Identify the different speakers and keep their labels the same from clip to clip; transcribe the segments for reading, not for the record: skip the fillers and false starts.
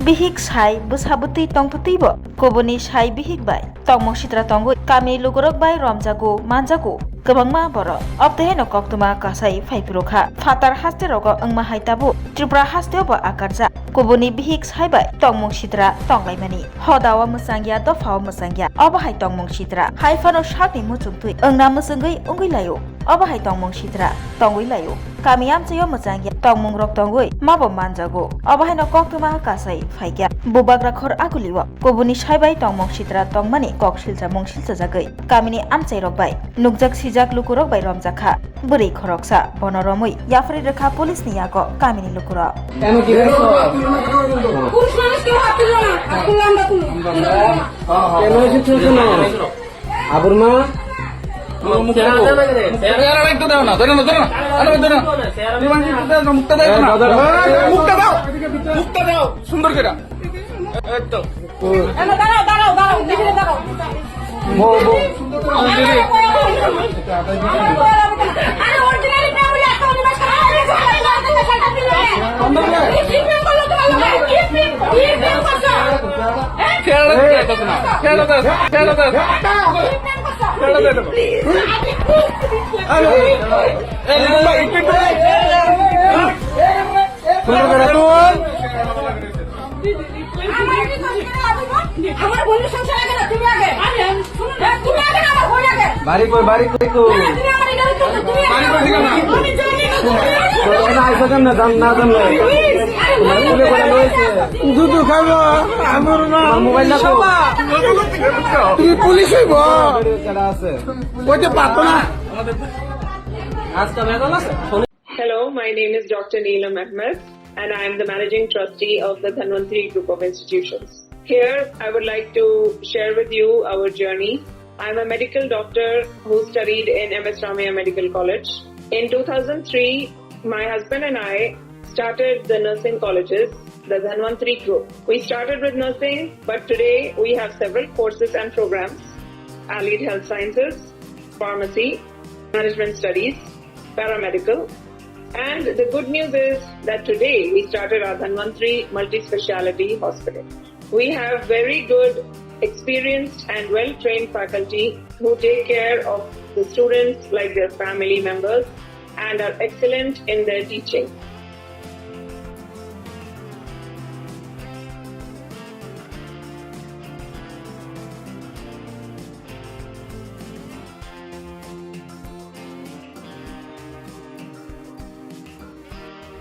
Speaker 1: bihik sai busabuti tongputibo koboni sai bihik bai tongmung sitra tongo kami lukurog bai romjago manjago gabangma boro obdeheno koktuma kasai Phaipurokha fatar hasterogo angma haitabo Tripura hasteo akarja koboni bihik sai bai tongmung sitra tonglaimani hodawa musangya dofao musangya obahai tongmung sitra haifano shakni muchungtui angna musungai ungui obahai tongmung sitra tongui layo kami amchayo musangya tongmung rok tongui mabo manjago obahai no koktuma kasai Phaikya bubagra khor aguliwa koboni sai bai tongmung sitra tongmani koksilja mungsilja jagai kamini amchai rok bai nukjak sijak lukurog bai romjakha buri khoroksa bono Romwi yafri rekha police ni yago kamini lukurog
Speaker 2: সুন্দর করে একদম
Speaker 3: আমার বন্ধু সংসার আগে না তুমি আগে তুমি আগে না আমার বোন আগে
Speaker 2: বাড়ি কই বাড়ি আমি জানি না আইসা কেন না জান না জান না তুলে বলা হয়েছে দুধ খাবো আমার না মোবাইল না তুমি পুলিশ হইব যারা আছে কইতে পারতো না আজকে বেতন আছে।
Speaker 4: Hello, my name is Dr. Neelam Ahmed and I am the Managing Trustee of the Dhanwantri Group of Institutions. Here, I would like to share with you our journey. I am a medical doctor who studied in MS Ramaiah Medical College. In 2003, my husband and I started the nursing colleges, the Dhanwantri Group. We started with nursing, but today we have several courses and programs: allied health sciences, pharmacy, management studies, paramedical. And the good news is that today we started our Dhanwantri multi-speciality hospital. We have very good, experienced and well-trained faculty who take care of the students like their family members and are excellent in their teaching.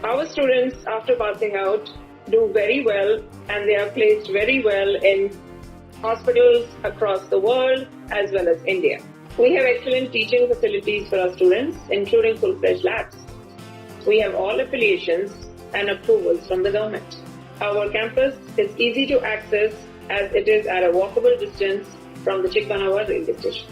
Speaker 4: Our students, after passing out, do very well and they are placed very well in hospitals across the world as well as India. We have excellent teaching facilities for our students, including full-fledged labs. We have all affiliations and approvals from the government. Our campus is easy to access as it is at a walkable distance from the Chikmanawa railway station.